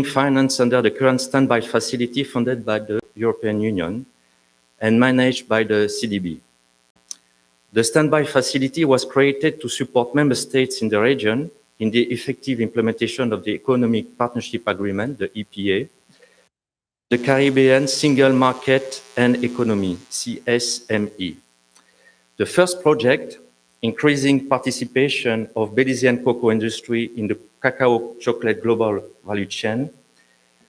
financed under the current standby facility funded by the European Union and managed by the CDB. The standby facility was created to support member states in the region in the effective implementation of the Economic Partnership Agreement, the EPA, the Caribbean Single Market and Economy, CSME. The first project, increasing participation of Belizean cocoa industry in the cacao chocolate global value chain,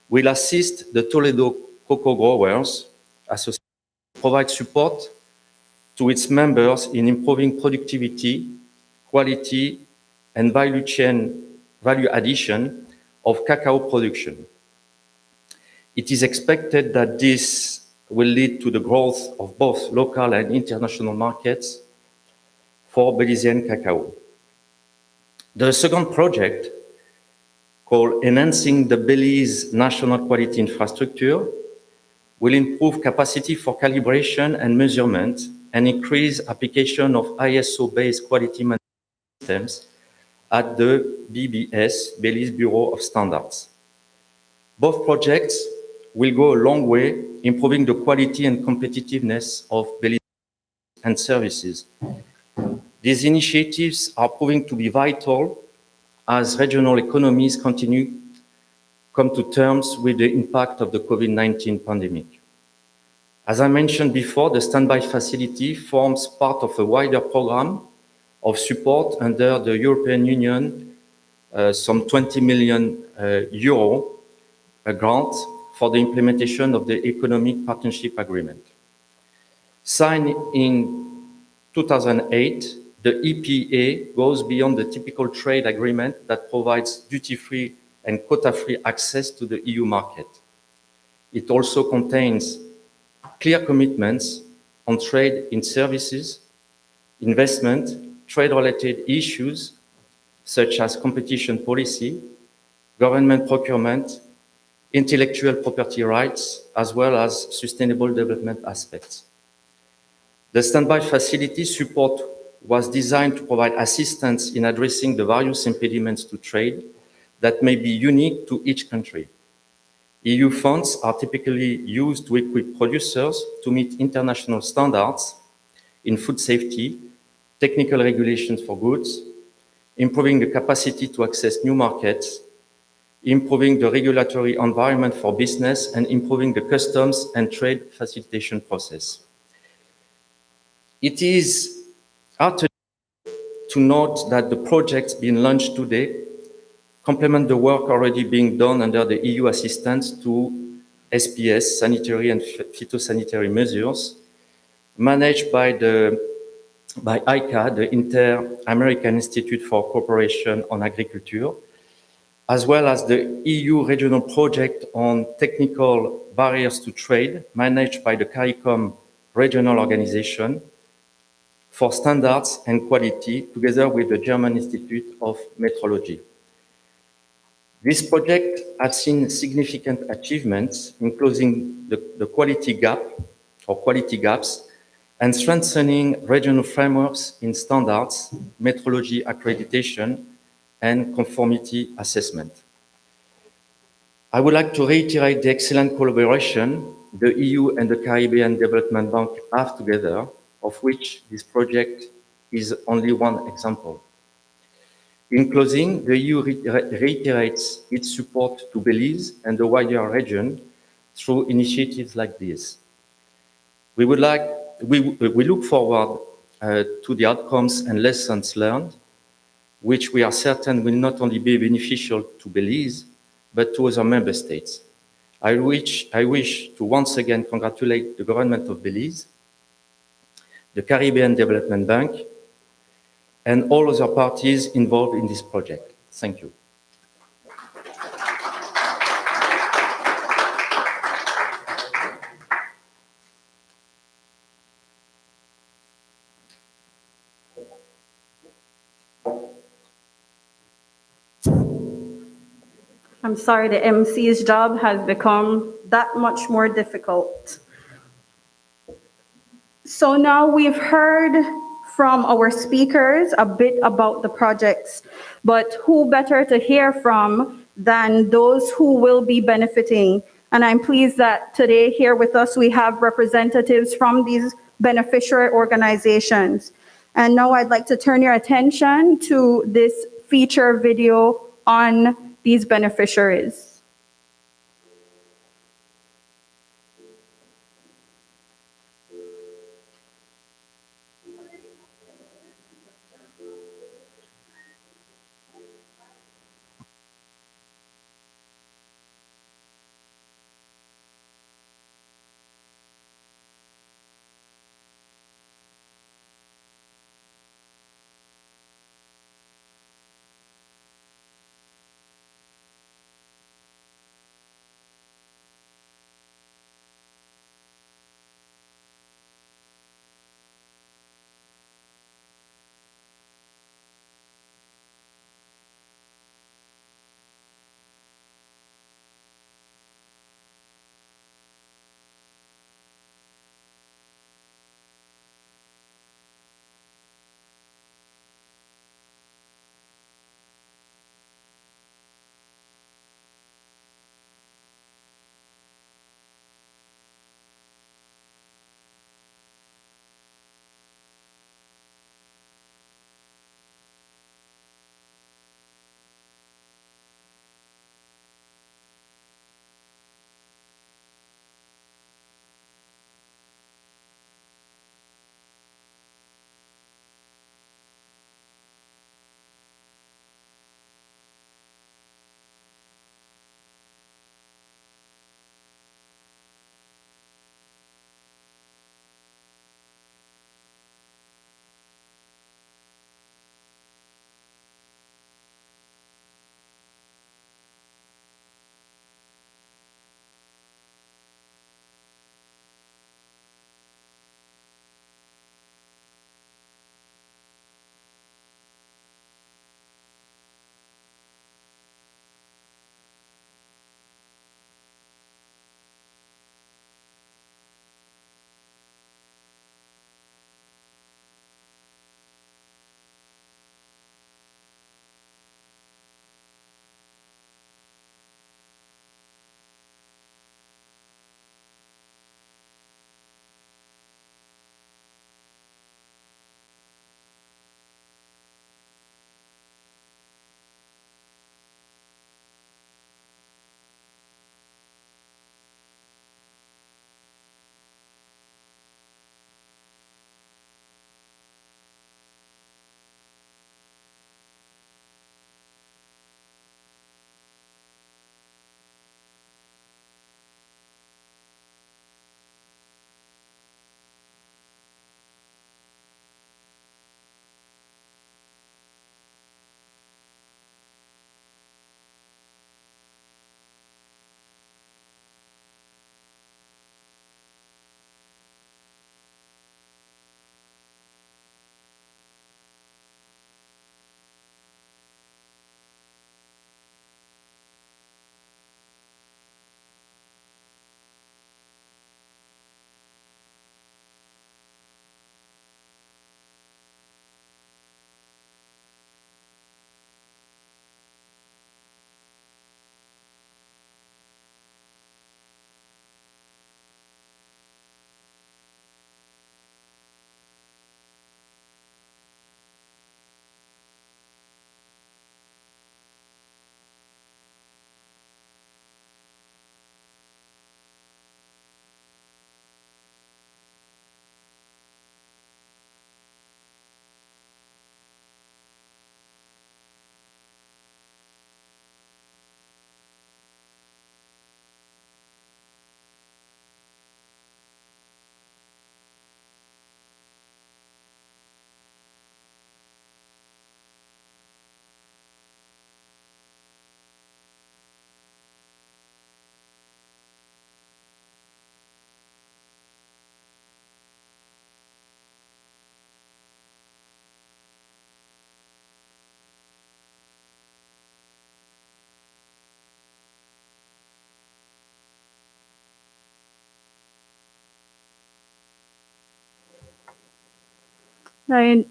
will assist the Toledo Cocoa Growers Association to provide support to its members in improving productivity, quality, and value chain value addition of cacao production. It is expected that this will lead to the growth of both local and international markets for Belizean cacao. The second project, called Enhancing the Belize National Quality Infrastructure, will improve capacity for calibration and measurement and increase application of ISO-based quality management systems at the BBS, Belize Bureau of Standards. Both projects will go a long way improving the quality and competitiveness of Belize and services. These initiatives are proving to be vital as regional economies come to terms with the impact of the COVID-19 pandemic. As I mentioned before, the standby facility forms part of a wider program of support under the European Union, some 20 million euro grant for the implementation of the Economic Partnership Agreement. Signed in 2008, the EPA goes beyond the typical trade agreement that provides duty-free and quota-free access to the EU market. It also contains clear commitments on trade in services, investment, trade-related issues such as competition policy, government procurement, intellectual property rights, as well as sustainable development aspects. The standby facility support was designed to provide assistance in addressing the various impediments to trade that may be unique to each country. EU funds are typically used to equip producers to meet international standards in food safety, technical regulations for goods, improving the capacity to access new markets, improving the regulatory environment for business, and improving the customs and trade facilitation process. It is heartening to note that the projects being launched today complement the work already being done under the EU assistance to SPS, sanitary and phytosanitary measures, managed by ICA, the Inter-American Institute for Cooperation on Agriculture, as well as the EU regional project on technical barriers to trade, managed by the CARICOM regional organization for standards and quality, together with the German Institute of Metrology. This project has seen significant achievements in closing the quality gap or quality gaps and strengthening regional frameworks in standards, metrology accreditation, and conformity assessment. I would like to reiterate the excellent collaboration the EU and the Caribbean Development Bank have together, of which this project is only one example. In closing, the EU reiterates its support to Belize and the wider region through initiatives like this. We look forward to the outcomes and lessons learned, which we are certain will not only be beneficial to Belize, but to other member states. I wish to once again congratulate the government of Belize, the Caribbean Development Bank, and all other parties involved in this project. Thank you. I'm sorry, the MC's job has become that much more difficult. So now we've heard from our speakers a bit about the projects, but who better to hear from than those who will be benefiting. And I'm pleased that today here with us, we have representatives from these beneficiary organizations. And now I'd like to turn your attention to this feature video on these beneficiaries. Right.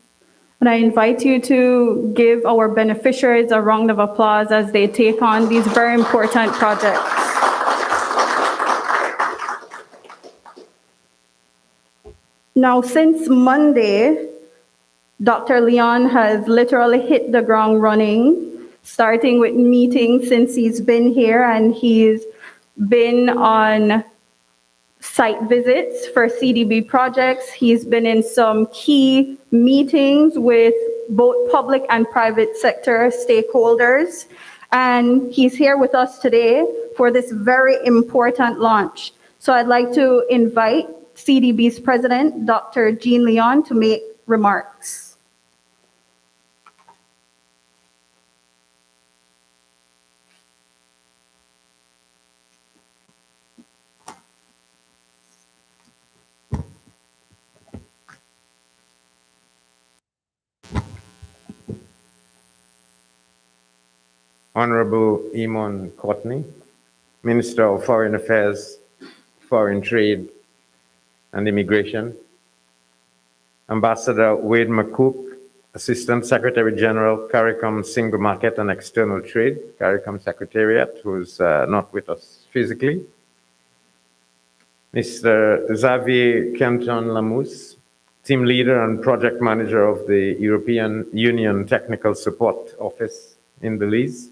And I invite you to give our beneficiaries a round of applause as they take on these very important projects. Now, since Monday, Dr. Leon has literally hit the ground running, starting with meetings since he's been here, and he's been on site visits for CDB projects. He's been in some key meetings with both public and private sector stakeholders. And he's here with us today for this very important launch. So I'd like to invite CDB's president, Dr. Jean Leon, to make remarks. Honorable Eamon Courtney, Minister of Foreign Affairs, Foreign Trade and Immigration, Ambassador Wade McCook, Assistant Secretary General, CARICOM Single Market and External Trade, CARICOM Secretariat, who's not with us physically, Mr. Xavier Canton-Lamousse, Team Leader and Project Manager of the European Union Technical Support Office in Belize.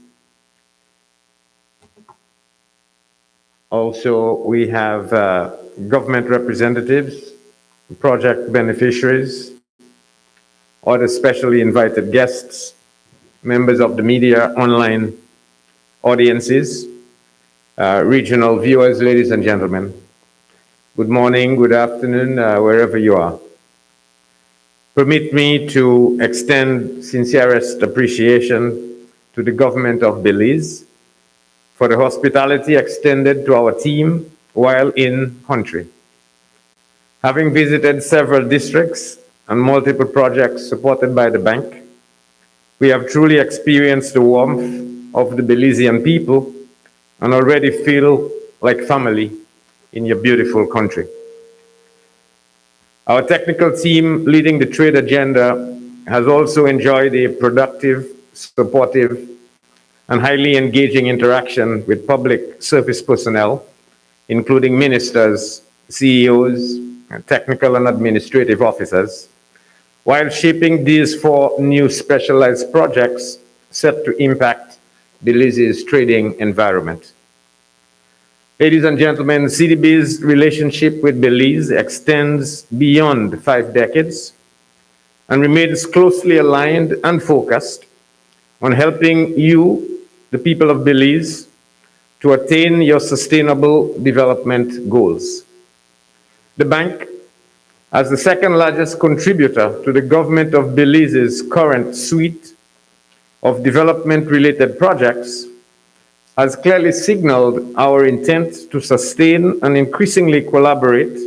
Also, we have government representatives, project beneficiaries, other specially invited guests, members of the media, online audiences, regional viewers, ladies and gentlemen. Good morning, good afternoon, wherever you are. Permit me to extend sincerest appreciation to the government of Belize for the hospitality extended to our team while in country. Having visited several districts and multiple projects supported by the bank, we have truly experienced the warmth of the Belizean people and already feel like family in your beautiful country. Our technical team leading the trade agenda has also enjoyed a productive, supportive, and highly engaging interaction with public service personnel, including ministers, CEOs, and technical and administrative officers, while shaping these 4 new specialized projects set to impact Belize's trading environment. Ladies and gentlemen, CDB's relationship with Belize extends beyond 5 decades and remains closely aligned and focused on helping you, the people of Belize, to attain your sustainable development goals. The bank, as the second largest contributor to the government of Belize's current suite of development-related projects, has clearly signaled our intent to sustain and increasingly collaborate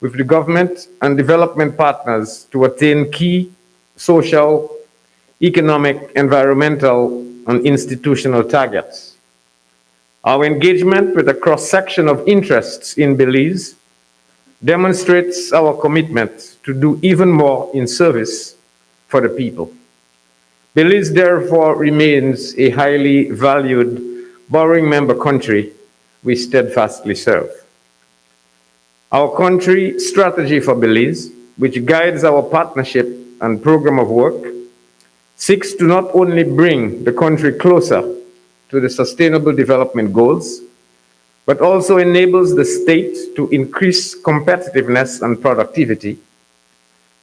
with the government and development partners to attain key social, economic, environmental, and institutional targets. Our engagement with a cross-section of interests in Belize demonstrates our commitment to do even more in service for the people. Belize, therefore, remains a highly valued borrowing member country we steadfastly serve. Our country strategy for Belize, which guides our partnership and program of work, seeks to not only bring the country closer to the Sustainable Development Goals, but also enables the state to increase competitiveness and productivity,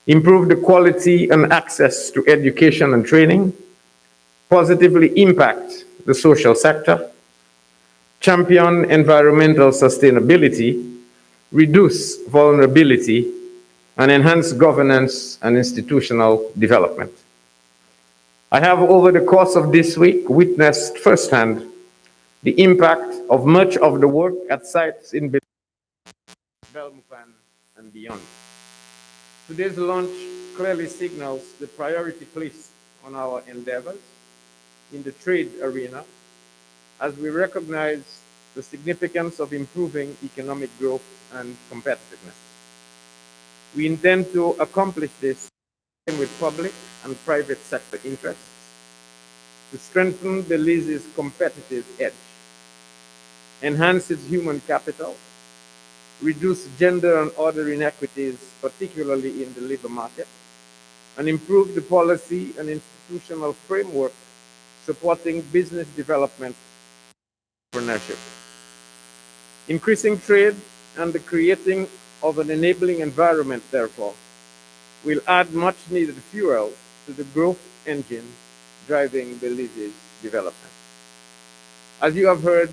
improve the quality and access to education and training, positively impact the social sector, champion environmental sustainability, reduce vulnerability, and enhance governance and institutional development. I have, over the course of this week, witnessed firsthand the impact of much of the work at sites in Belmopan and beyond. Today's launch clearly signals the priority placed on our endeavors in the trade arena as we recognize the significance of improving economic growth and competitiveness. We intend to accomplish this with public and private sector interests to strengthen Belize's competitive edge, enhance its human capital, reduce gender and other inequities, particularly in the labor market, and improve the policy and institutional framework supporting business development and entrepreneurship. Increasing trade and the creating of an enabling environment, therefore, will add much needed fuel to the growth engine driving Belize's development. As you have heard,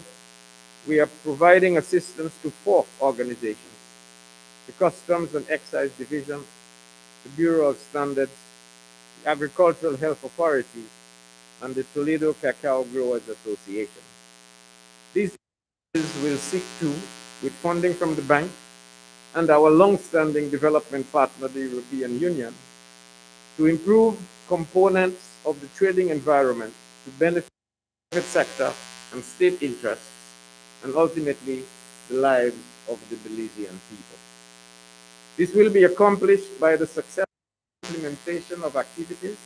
we are providing assistance to 4 organizations: the Customs and Excise Division, the Bureau of Standards, the Agricultural Health Authority, and the Toledo Cacao Growers Association. These will seek to, with funding from the bank and our long-standing development partner, the European Union, to improve components of the trading environment to benefit the private sector and state interests, and ultimately the lives of the Belizean people. This will be accomplished by the successful implementation of activities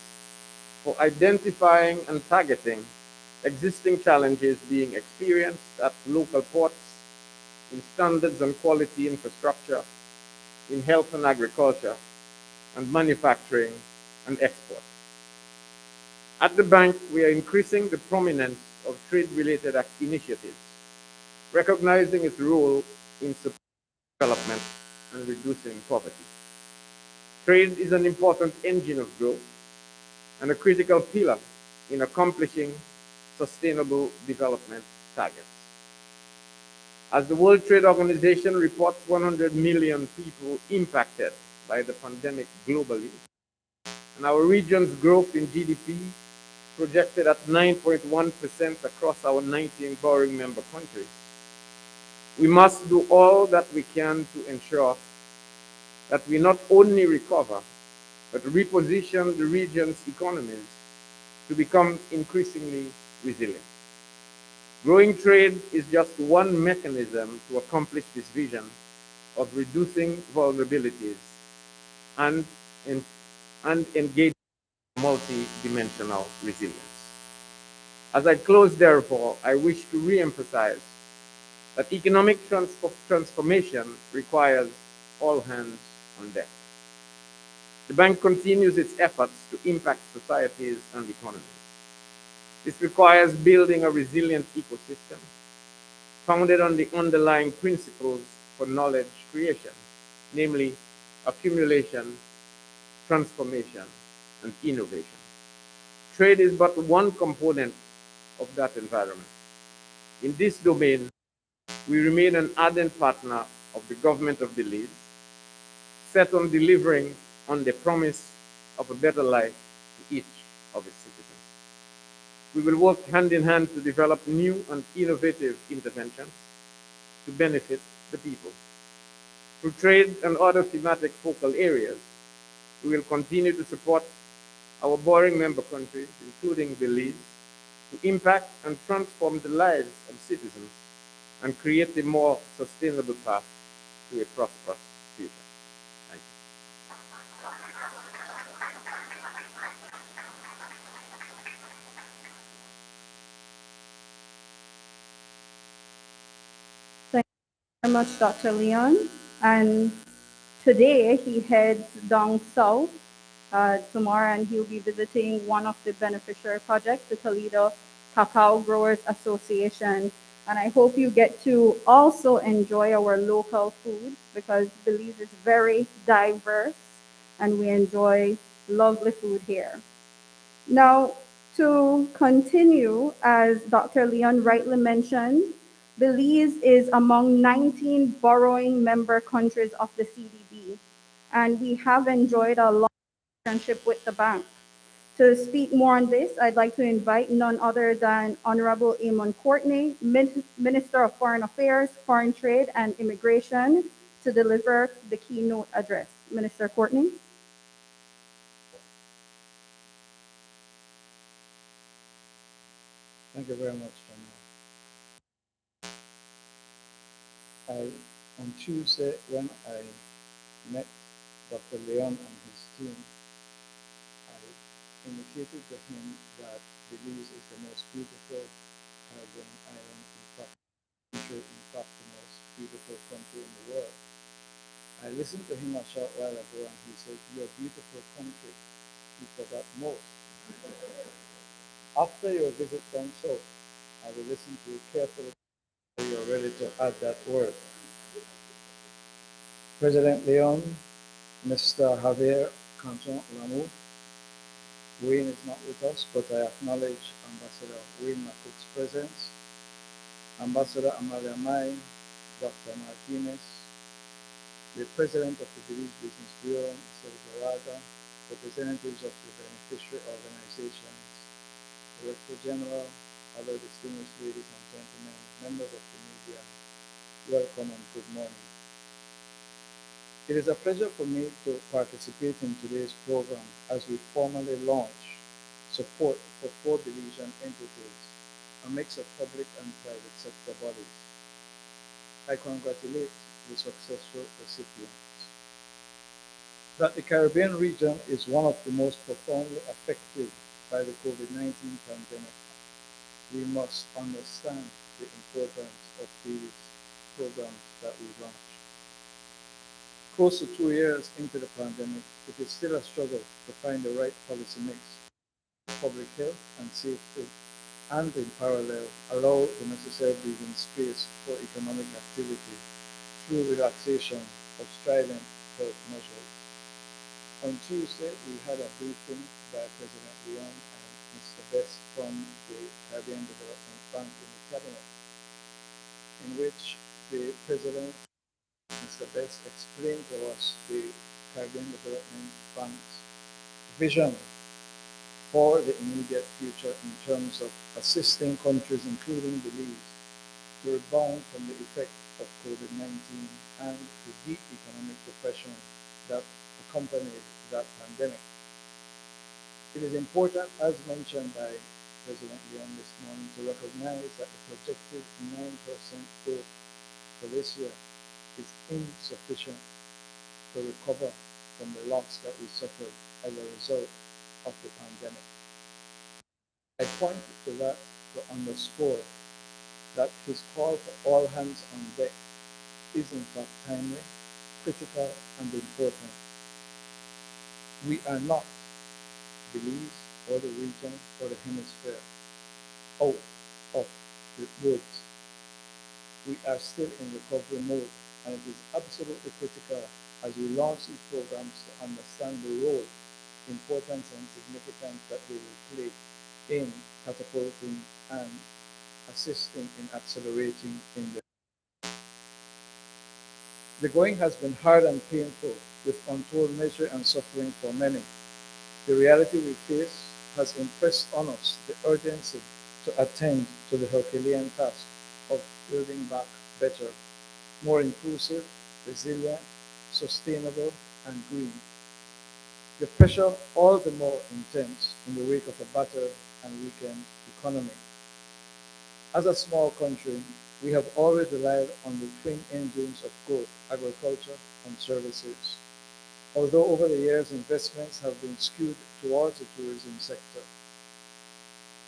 for identifying and targeting existing challenges being experienced at local ports, in standards and quality infrastructure, in health and agriculture, and manufacturing and export. At the bank, we are increasing the prominence of trade-related initiatives, recognizing its role in supporting development and reducing poverty. Trade is an important engine of growth and a critical pillar in accomplishing sustainable development targets. As the World Trade Organization reports 100 million people impacted by the pandemic globally, and our region's growth in GDP projected at 9.1% across our 19 borrowing member countries, we must do all that we can to ensure that we not only recover, but reposition the region's economies to become increasingly resilient. Growing trade is just one mechanism to accomplish this vision of reducing vulnerabilities and engaging multi-dimensional resilience. As I close, therefore, I wish to re-emphasize that economic transformation requires all hands on deck. The bank continues its efforts to impact societies and economies. This requires building a resilient ecosystem founded on the underlying principles for knowledge creation, namely accumulation, transformation, and innovation. Trade is but one component of that environment. In this domain, we remain an ardent partner of the government of Belize, set on delivering on the promise of a better life to each of its citizens. We will work hand in hand to develop new and innovative interventions to benefit the people. Through trade and other thematic focal areas, we will continue to support our borrowing member countries, including Belize, to impact and transform the lives of citizens and create a more sustainable path to a prosperous future. Thank you. Thank you very much, Dr. Leon. And today he heads down south tomorrow, and he'll be visiting one of the beneficiary projects, the Toledo Cacao Growers Association. And I hope you get to also enjoy our local food, because Belize is very diverse and we enjoy lovely food here. Now, to continue, as Dr. Leon rightly mentioned, Belize is among 19 borrowing member countries of the CDB, and we have enjoyed a long relationship with the bank. To speak more on this, I'd like to invite none other than Honorable Amon Courtney, Minister of Foreign Affairs, Foreign Trade, and Immigration, to deliver the keynote address. Minister Courtney. Thank you very much, General. On Tuesday, when I met Dr. Leon and his team, indicated to him that Belize is the most beautiful Caribbean island, in fact, the most beautiful country in the world. I listened to him a short while ago and he said, "You're a beautiful country." He forgot most. After your visit down south, I will listen to you carefully until you're ready to add that word. President Leon, Mr. Javier Canton Lamu, Wayne is not with us, but I acknowledge Ambassador Wayne McCook's presence, Ambassador Amalia Mai, Dr. Martinez, the President of the Belize Business Bureau, Mr. Baraga, representatives of the beneficiary organizations, Director General, other distinguished ladies and gentlemen, members of the media, welcome and good morning. It is a pleasure for me to participate in today's program as we formally launch support for 4 Belizean entities, a mix of public and private sector bodies. I congratulate the successful recipients. That the Caribbean region is one of the most profoundly affected by the COVID-19 pandemic, we must understand the importance of these programs that we launched. Close to 2 years into the pandemic, it is still a struggle to find the right policy mix, public health and safety, and in parallel, allow the necessary breathing space for economic activity through relaxation of strident health measures. On Tuesday, we had a briefing by President Leon and Mr. Best from the Caribbean Development Bank in the Cabinet, in which the President, Mr. Best, explained to us the Caribbean Development Bank's vision for the immediate future in terms of assisting countries, including Belize, to rebound from the effect of COVID-19 and the deep economic depression that accompanied that pandemic. It is important, as mentioned by President Leon this morning, to recognize that the projected 9% growth for this year is insufficient to recover from the loss that we suffered as a result of the pandemic. I point to that to underscore that his call for all hands on deck is in fact timely, critical, and important. We are not, Belize or the region or the hemisphere, out of the woods. We are still in recovery mode, and it is absolutely critical as we launch these programs to understand the role, importance, and significance that they will play in catapulting and assisting in accelerating in the going has been hard and painful, with untold misery and suffering for many. The reality we face has impressed on us the urgency to attend to the Herculean task of building back better, more inclusive, resilient, sustainable, and green. The pressure all the more intense in the wake of a battered and weakened economy. As a small country, we have always relied on the twin engines of growth, agriculture and services. Although over the years investments have been skewed towards the tourism sector,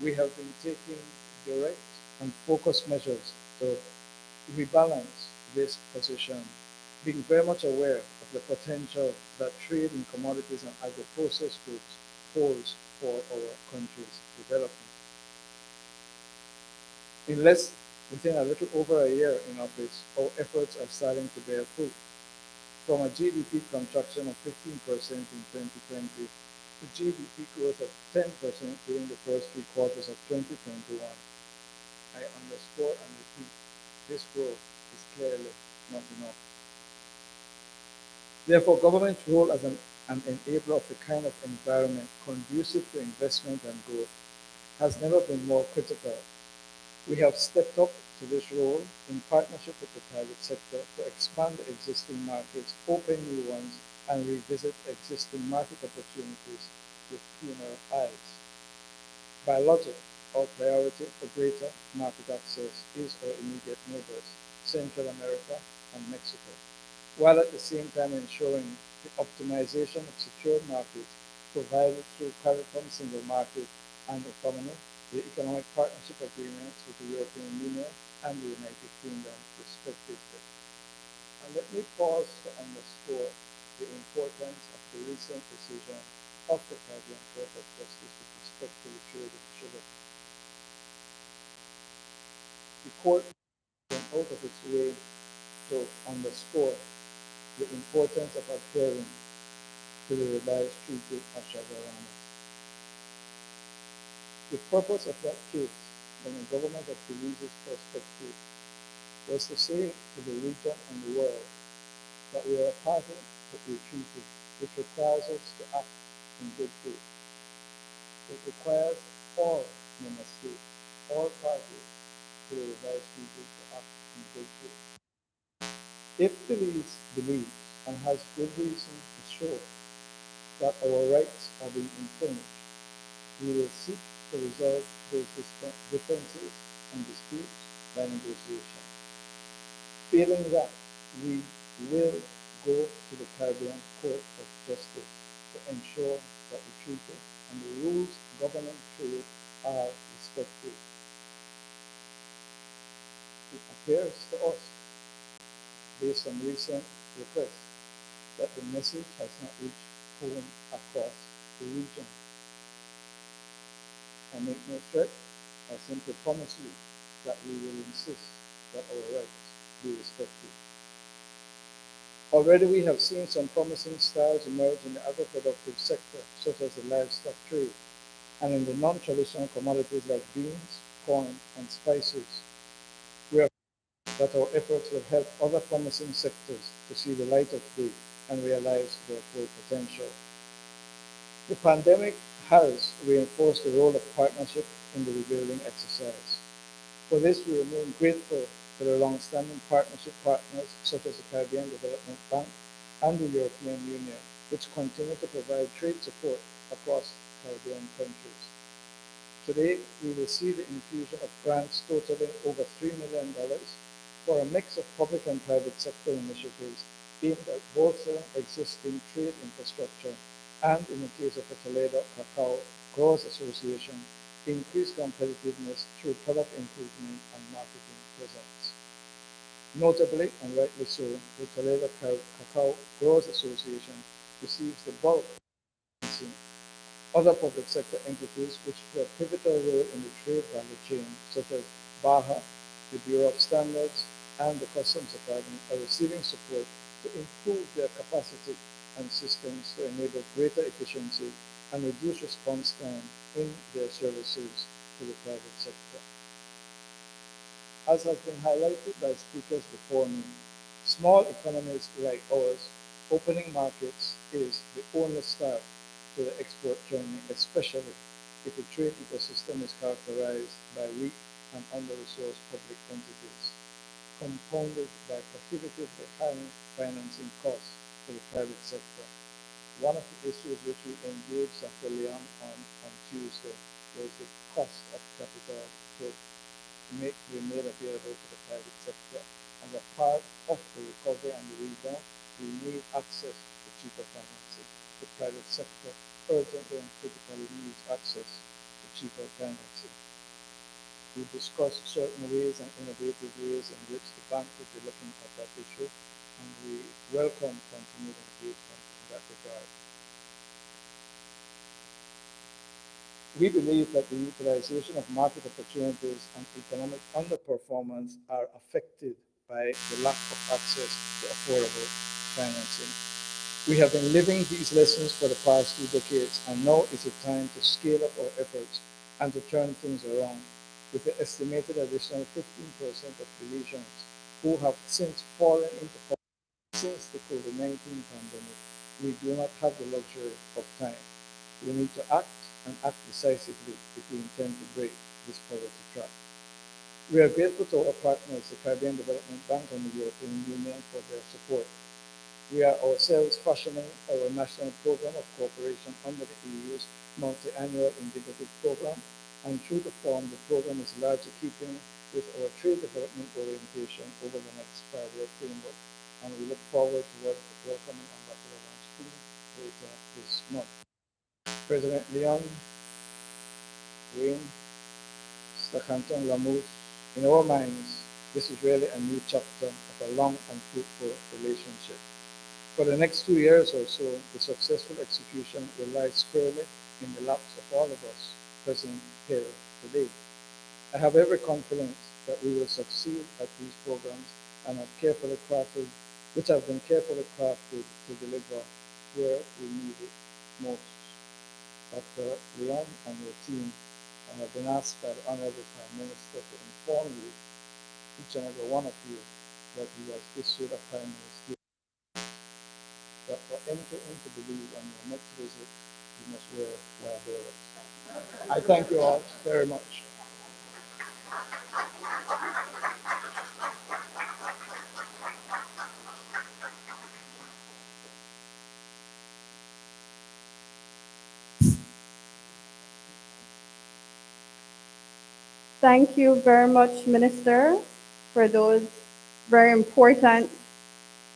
we have been taking direct and focused measures to rebalance this position, being very much aware of the potential that trade in commodities and agro-processed goods holds for our country's development. Within a little over a year in office, our efforts are starting to bear fruit. From a GDP contraction of 15% in 2020 to GDP growth of 10% during the first 3 quarters of 2021, I underscore and repeat, this growth is clearly not enough. Therefore, government's role as an enabler of the kind of environment conducive to investment and growth has never been more critical. We have stepped up to this role in partnership with the private sector to expand the existing markets, open new ones, and revisit existing market opportunities with keener eyes. By logic, our priority for greater market access is our immediate neighbors, Central America and Mexico, while at the same time ensuring the optimization of secure markets to provided through CARICOM Single Market and Economy, the Economic Partnership Agreements with the European Union and the United Kingdom, respectively. And let me pause to underscore the importance of the recent decision of the Caribbean Court of Justice with respect to the trade in sugar. The court went out of its way to underscore the importance of adhering to the revised Treaty of Chaguaramas. The purpose of that case, from the government of Belize's perspective, was to say to the region and the world that we are a party to a treaty which requires us to act in good faith. It requires all member states, all parties to the revised treaty to act in good faith. If Belize believes and has good reason to show that our rights are being infringed, we will seek to resolve those differences and disputes by negotiation. Failing that, we will go to the Caribbean Court of Justice to ensure that the treaty and the rules governing trade are respected. It appears to us, based on recent requests, that the message has not reached home across the region. I make no threat, I simply promise you that we will insist that our rights be respected. Already we have seen some promising styles emerge in the agro-productive sector, such as the livestock trade, and in the non-traditional commodities like beans, corn, and spices. We are that our efforts will help other promising sectors to see the light of day and realize their full potential. The pandemic has reinforced the role of partnership in the rebuilding exercise. For this, we remain grateful to the long-standing partnership partners such as the Caribbean Development Bank and the European Union, which continue to provide trade support across Caribbean countries. Today, we will see the infusion of grants totaling over $3 million for a mix of public and private sector initiatives aimed at bolstering existing trade infrastructure and, in the case of the Toledo Cacao Growers Association, increase competitiveness through product improvement and marketing presence. Notably, and rightly so, the Toledo Cacao Growers Association receives the bulk of financing. Other public sector entities which play a pivotal role in the trade value chain, such as BAHA, the Bureau of Standards, and the Customs Department, are receiving support to improve their capacity and systems to enable greater efficiency and reduce response time in their services to the private sector. As has been highlighted by speakers before me, small economies like ours, opening markets is the only start to the export journey, especially if the trade ecosystem is characterized by weak and under-resourced public entities, compounded by prohibitively high financing costs for the private sector. One of the issues which we engaged Dr. Leon on Tuesday was the cost of capital to be made available to the private sector. As a part of the recovery and the rebound, we need access to cheaper financing. The private sector urgently and critically needs access to cheaper financing. We discussed certain ways and innovative ways in which the bank would be looking at that issue, and we welcome continued engagement in that regard. We believe that the utilization of market opportunities and economic underperformance are affected by the lack of access to affordable financing. We have been living these lessons for the past 2 decades, and now is the time to scale up our efforts and to turn things around. With the estimated additional 15% of Belizeans who have since fallen into poverty since the COVID-19 pandemic, we do not have the luxury of time. We need to act and act decisively if we intend to break this poverty trap. We are grateful to our partners, the Caribbean Development Bank and the European Union, for their support. We are ourselves fashioning our national program of cooperation under the EU's multi-annual indicative program, and true to form, the program is largely keeping with our trade development orientation over the next 5-year framework, and we look forward to welcoming Ambassador Van Steen later this month. President Leon, Wayne, Mr. Canton Lamouche, in our minds, this is really a new chapter of a long and fruitful relationship. For the next 2 years or so, the successful execution will lie squarely in the laps of all of us present here today. I have every confidence that we will succeed at these programs and which have been carefully crafted to deliver where we need it most. Dr. Leon and your team have been asked by the Honorable Prime Minister to inform you, each and every one of you, that he has issued a Prime Minister that for anything to believe on your next visit, you must wear barbarous. I thank you all very much. Thank you very much, Minister, for those very important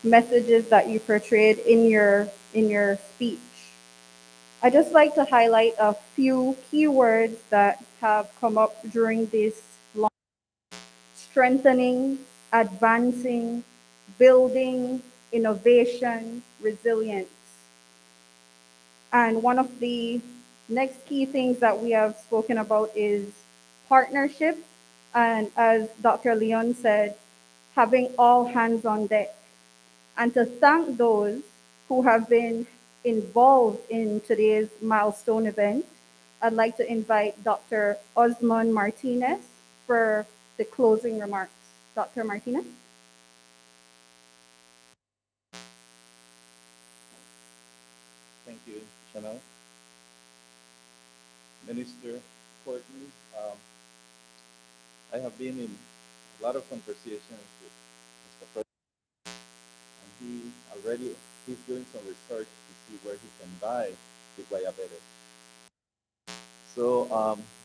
messages that you portrayed in your speech. I just like to highlight a few keywords that have come up during this long: strengthening, advancing, building, innovation, resilience. And one of the next key things that we have spoken about is partnership. And as Dr. Leon said, having all hands on deck. And to thank those who have been involved in today's milestone event, I'd like to invite Dr. Osman Martinez for the closing remarks. Dr. Martinez? Thank you, Chanel. Minister Courtney, I have been in a lot of conversations with Mr. President, and he's doing some research to see where he can buy the guayabetes. So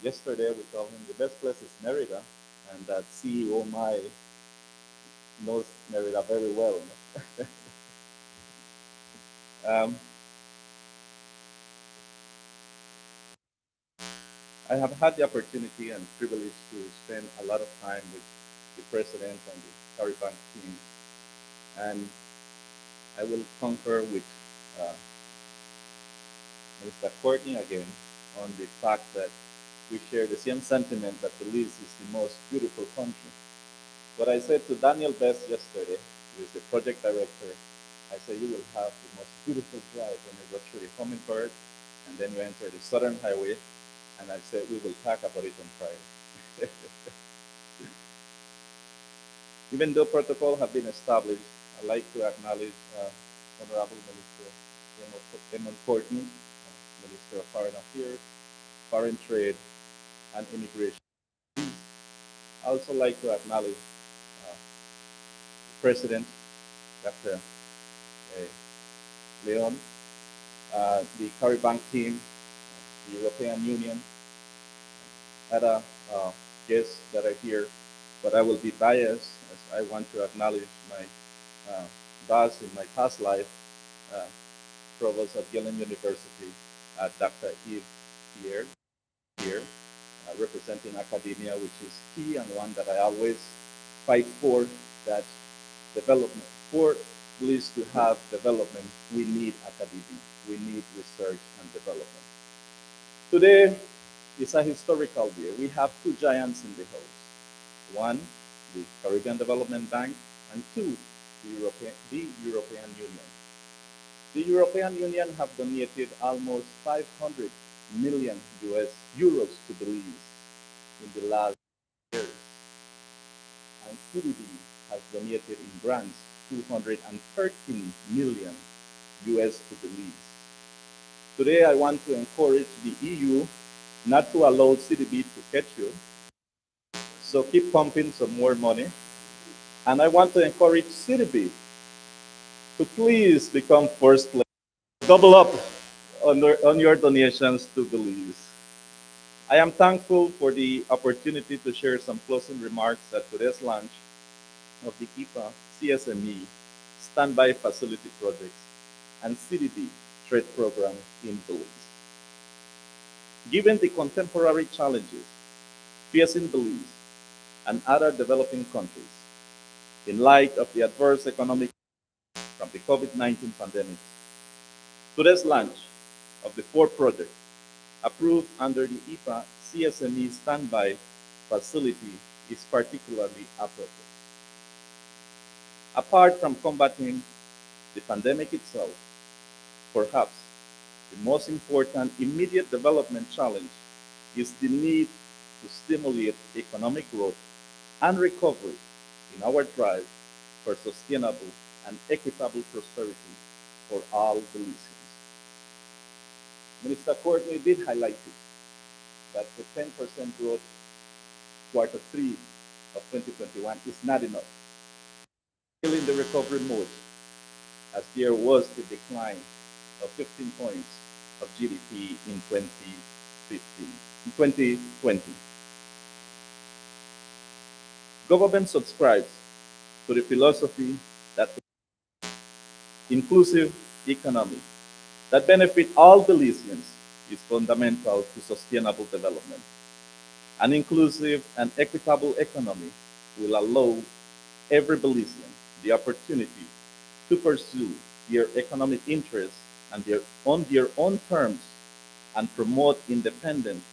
yesterday we told him the best place is Merida, and that CEO knows Merida very well. I have had the opportunity and privilege to spend a lot of time with the president and the Caribbean team, and I will concur with Mr. Courtney again on the fact that we share the same sentiment that Belize is the most beautiful country. What I said to Daniel Best yesterday, who is the project director, I said you will have the most beautiful drive when you go through the Hummingbird, and then you enter the Southern Highway, and I said we will talk about it on Friday. Even though protocols have been established, I'd like to acknowledge Honorable Minister Eamon Courtney, Minister of Foreign Affairs, Foreign Trade, and Immigration. I also like to acknowledge the President, Dr. Leon, the Caribbean team, the European Union, other guests that are here, but I will be biased as I want to acknowledge my boss in my past life, Provost at Gillen University, Dr. Yves Pierre, here, representing academia, which is key and one that I always fight for, that development. For Belize to have development, we need academia, we need research and development. Today is a historical day. We have two giants in the house. One, the Caribbean Development Bank, and two, the European Union. The European Union have donated almost 500 million US euros to Belize in the last years. And CDB has donated in grants 213 million US to Belize. Today I want to encourage the EU not to allow CDB to catch you. So keep pumping some more money. And I want to encourage CDB to please become first place. Double up on your donations to Belize. I am thankful for the opportunity to share some closing remarks at today's launch of the EPA CSME Standby Facility Projects and CDB Trade Program in Belize. Given the contemporary challenges facing Belize and other developing countries, in light of the adverse economic from the COVID-19 pandemic, today's launch of the 4 projects approved under the EPA CSME standby facility is particularly appropriate. Apart from combating the pandemic itself, perhaps the most important immediate development challenge is the need to stimulate economic growth and recovery in our drive for sustainable and equitable prosperity for all Belizeans. Minister Courtney did highlight it, that the 10% growth quarter 3 of 2021 is not enough. Still in the recovery mode, as there was a decline of 15 points of GDP in 2020. Government subscribes to the philosophy that inclusive economy that benefit all Belizeans is fundamental to sustainable development. An inclusive and equitable economy will allow every Belizean the opportunity to pursue their economic interests and on their own terms and promote independence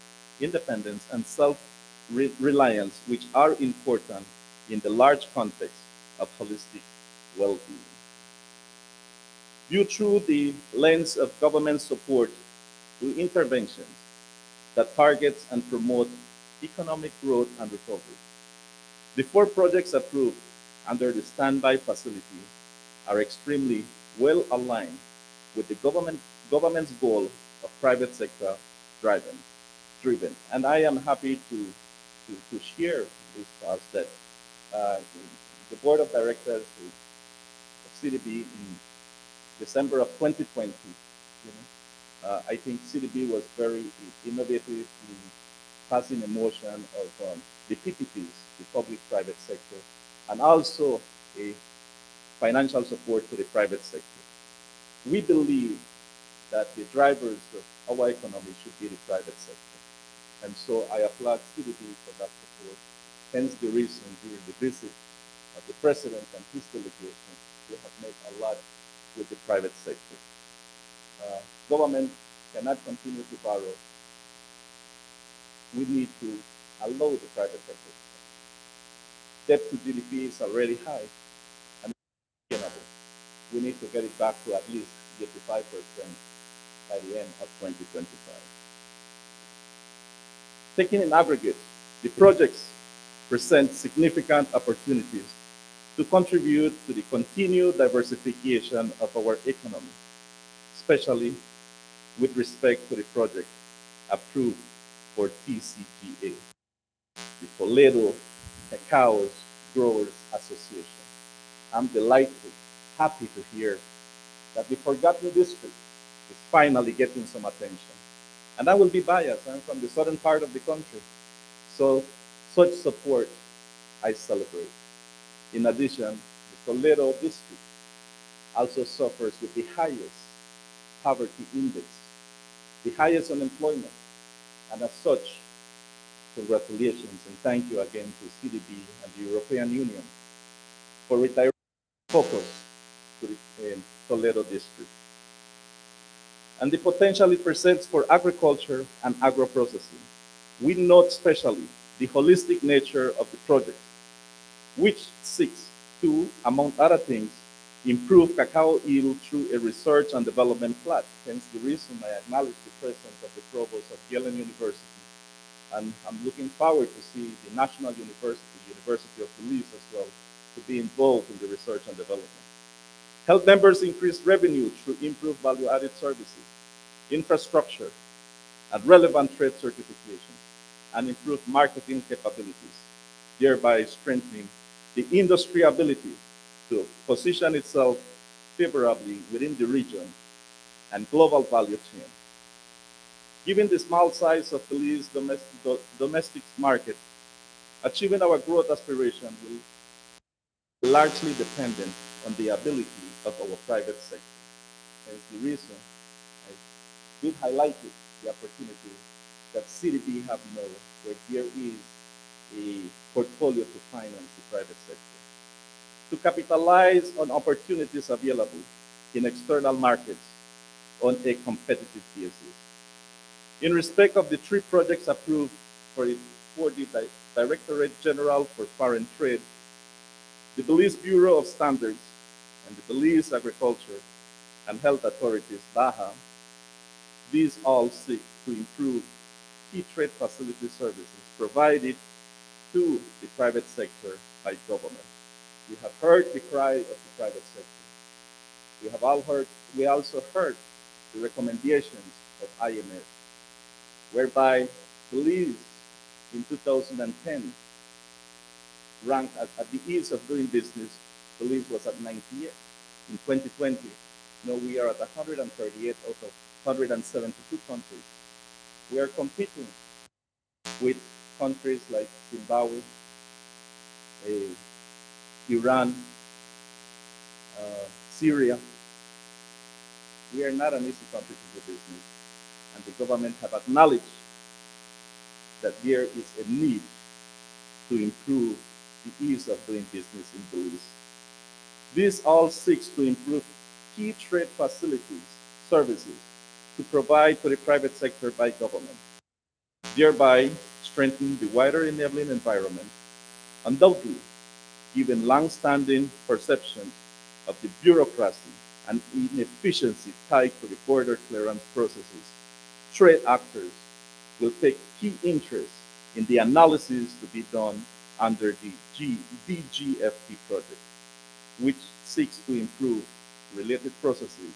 and self-reliance, which are important in the large context of holistic well-being. Viewed through the lens of government support to interventions that targets and promote economic growth and recovery, the 4 projects approved under the standby facility are extremely well aligned with the government's goal of private sector driven. And I am happy to share this thoughts that the board of directors of CDB in December of 2020, I think CDB was very innovative in passing a motion of the PPPs, the public-private sector, and also a financial support to the private sector. We believe that the drivers of our economy should be the private sector. And so I applaud CDB for that support. Hence the reason during the visit of the president and his delegation, we have made a lot with the private sector. Government cannot continue to borrow. We need to allow the private sector. Debt to GDP is already high and sustainable. We need to get it back to at least 85% by the end of 2025. Taken in aggregate, the projects present significant opportunities to contribute to the continued diversification of our economy, especially with respect to the project approved for TCGA, the Toledo Cacao Growers Association. I'm delighted, happy to hear that the forgotten district is finally getting some attention. And I will be biased, I'm from the southern part of the country. So such support I celebrate. In addition, the Toledo district also suffers with the highest poverty index, the highest unemployment, and as such, congratulations and thank you again to CDB and the European Union for redirecting focus to the Toledo district. And the potential it presents for agriculture and agro-processing. We note especially the holistic nature of the project, which seeks to, among other things, improve cacao yield through a research and development plan. Hence the reason I acknowledge the presence of the provost of Yellen University. And I'm looking forward to see the National University, University of Belize as well, to be involved in the research and development. Help members increase revenue through improved value-added services, infrastructure, and relevant trade certifications, and improve marketing capabilities, thereby strengthening the industry ability to position itself favorably within the region and global value chain. Given the small size of Belize's domestic market, achieving our growth aspiration will be largely dependent on the ability of our private sector. Hence the reason I did highlight the opportunity that CDB have no, where there is a portfolio to finance the private sector, to capitalize on opportunities available in external markets on a competitive basis. In respect of the 3 projects approved for the Directorate General for Foreign Trade, the Belize Bureau of Standards, and the Belize Agriculture and Health Authorities, BAHA, these all seek to improve key trade facility services provided to the private sector by government. We have heard the cry of the private sector. We also heard the recommendations of IMF, whereby Belize in 2010 ranked at the ease of doing business. Belize was at 98. In 2020, now we are at 138 out of 172 countries. We are competing with countries like Zimbabwe, Iran, Syria. We are not an easy country to do business, and the government have acknowledged that there is a need to improve the ease of doing business in Belize. This all seeks to improve key trade facilities, services to provide to the private sector by government, thereby strengthening the wider enabling environment, undoubtedly given long-standing perceptions of the bureaucracy and inefficiency tied to the border clearance processes. Trade actors will take key interest in the analysis to be done under the DGFT project, which seeks to improve related processes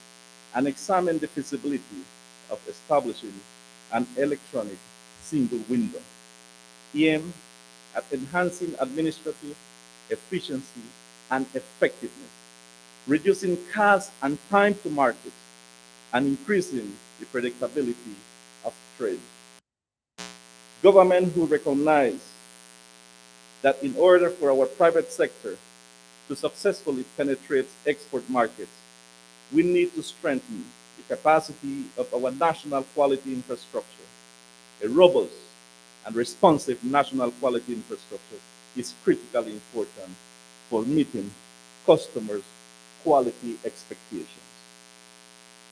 and examine the feasibility of establishing an electronic single window aimed at enhancing administrative efficiency and effectiveness, reducing costs and time to market, and increasing the predictability of trade. Government will recognize that in order for our private sector to successfully penetrate export markets, we need to strengthen the capacity of our national quality infrastructure. A robust and responsive national quality infrastructure is critically important for meeting customers' quality expectations,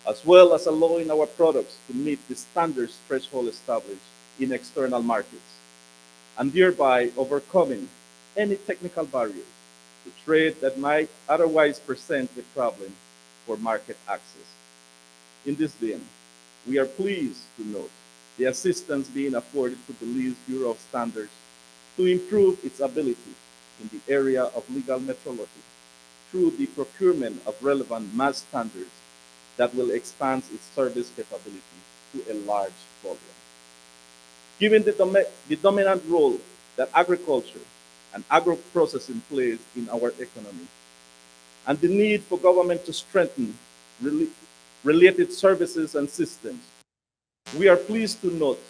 as well as allowing our products to meet the standards threshold established in external markets, and thereby overcoming any technical barriers to trade that might otherwise present a problem for market access. In this vein, we are pleased to note the assistance being afforded to the Belize Bureau of Standards to improve its ability in the area of legal metrology through the procurement of relevant mass standards that will expand its service capability to a large volume. Given the dominant role that agriculture and agro-processing plays in our economy, and the need for government to strengthen related services and systems, we are pleased to note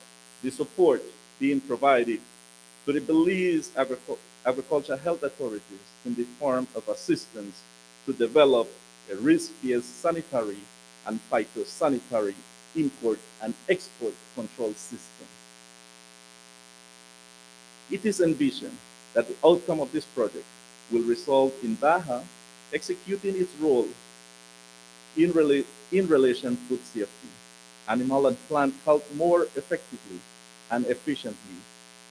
the support being provided to the Belize Agriculture Health Authorities in the form of assistance to develop a risk-based sanitary and phytosanitary import and export control system. It is envisioned that the outcome of this project will result in BAHA executing its role in relation to food safety, animal and plant health more effectively and efficiently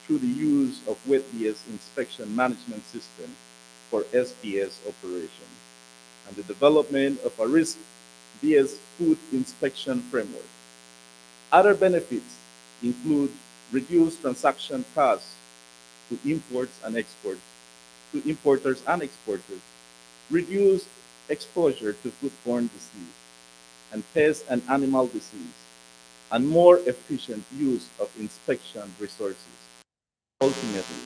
through the use of wet-based inspection management system for SPS operation, and the development of a risk-based food inspection framework. Other benefits include reduced transaction costs to importers and exporters, reduced exposure to foodborne disease and pest and animal disease, and more efficient use of inspection resources. Ultimately,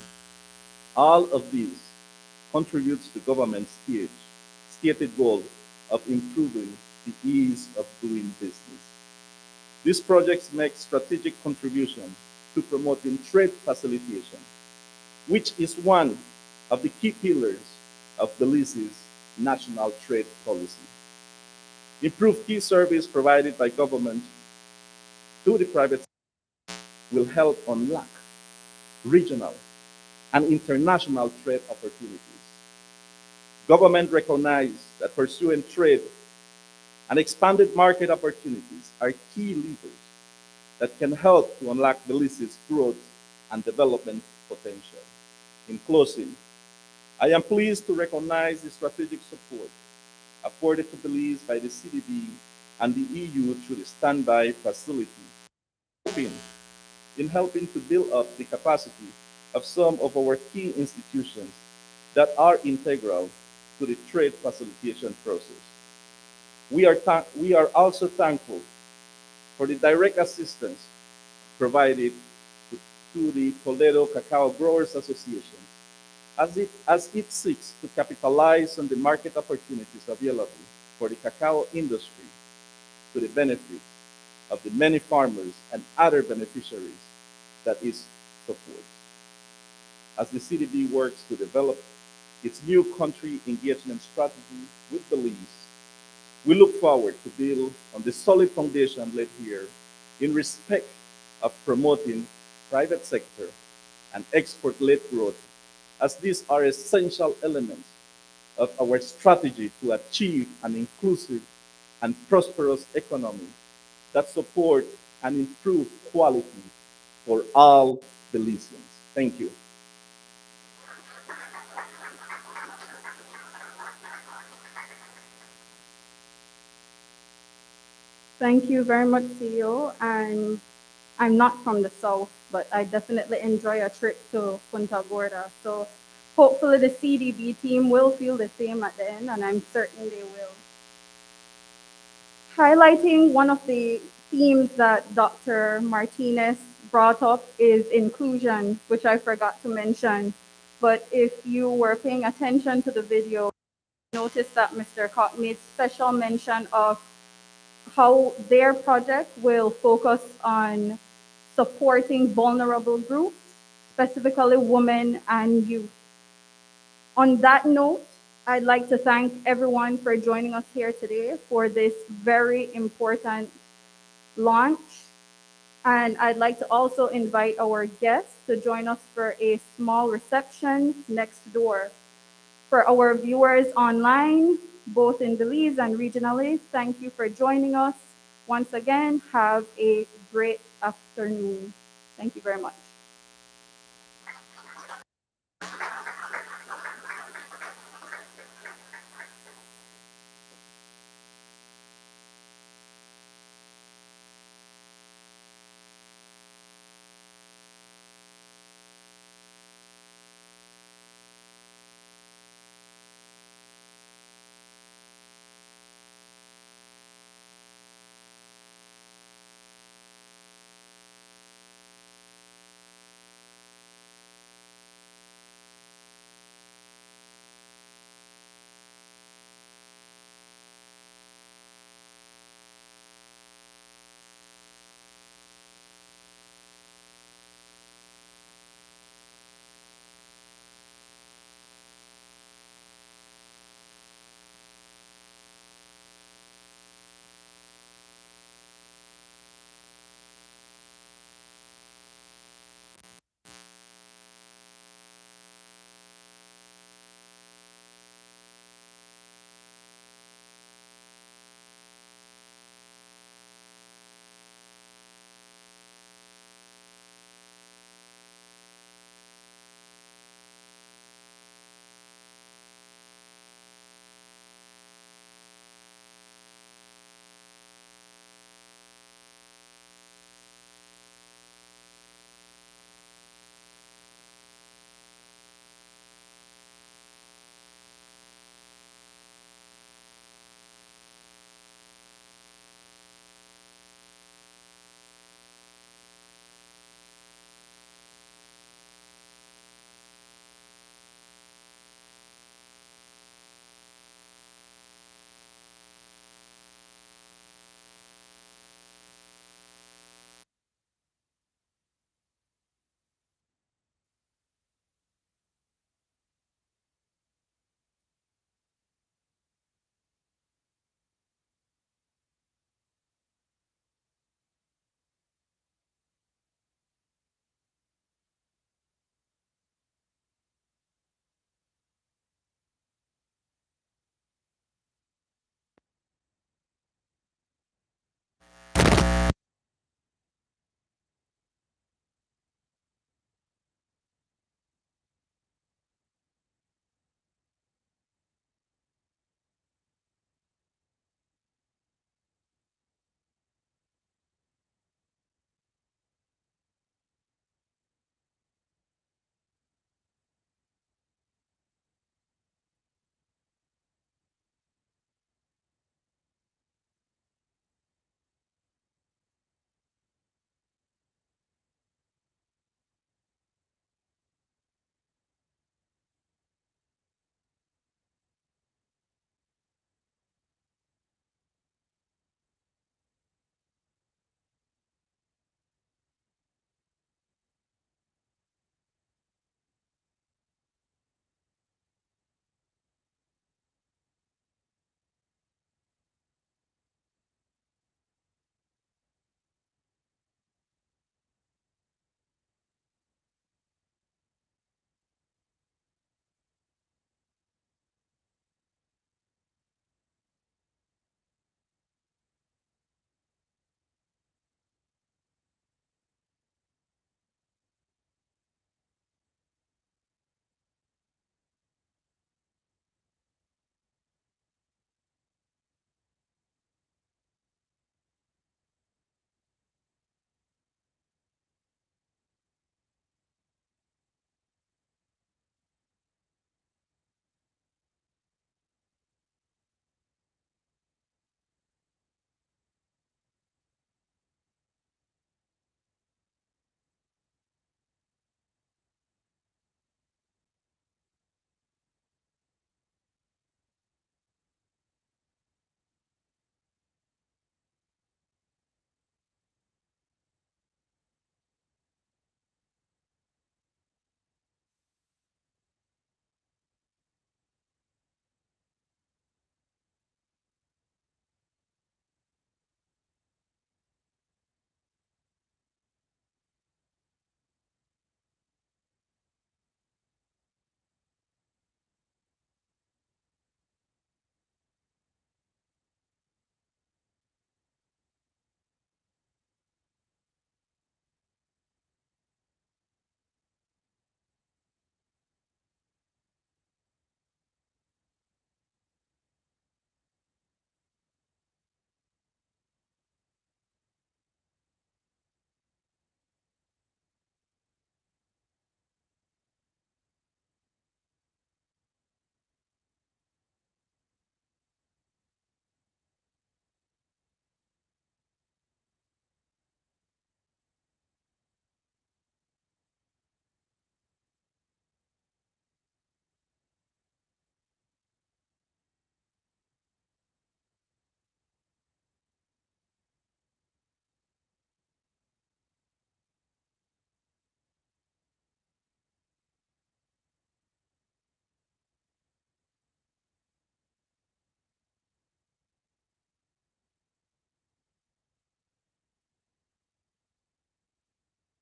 all of these contributes to government's stated goal of improving the ease of doing business. These projects make strategic contribution to promoting trade facilitation, which is one of the key pillars of Belize's national trade policy. Improve key service provided by government to the private sector will help unlock regional and international trade opportunities. Government recognize that pursuing trade and expanded market opportunities are key levers that can help to unlock Belize's growth and development potential. In closing, I am pleased to recognize the strategic support afforded to Belize by the CDB and the EU through the standby facility, in helping to build up the capacity of some of our key institutions that are integral to the trade facilitation process. We are also thankful for the direct assistance provided to the Toledo Cacao Growers Association as it seeks to capitalize on the market opportunities available for the cacao industry to the benefit of the many farmers and other beneficiaries that is support. As the CDB works to develop its new country engagement strategy with Belize, we look forward to build on the solid foundation laid here in respect of promoting private sector and export-led growth, as these are essential elements of our strategy to achieve an inclusive and prosperous economy that support and improve quality for all Belizeans. Thank you. Thank you very much, CEO. And I'm not from the South, but I definitely enjoy a trip to Punta Gorda. So hopefully the CDB team will feel the same at the end, and I'm certain they will. Highlighting one of the themes that Dr. Martinez brought up is inclusion, which I forgot to mention. But if you were paying attention to the video, notice that Mr. Koch made special mention of how their project will focus on supporting vulnerable groups, specifically women and youth. On that note, I'd like to thank everyone for joining us here today for this very important launch. And I'd like to also invite our guests to join us for a small reception next door. For our viewers online, both in Belize and regionally, thank you for joining us. Once again, have a great afternoon. Thank you very much.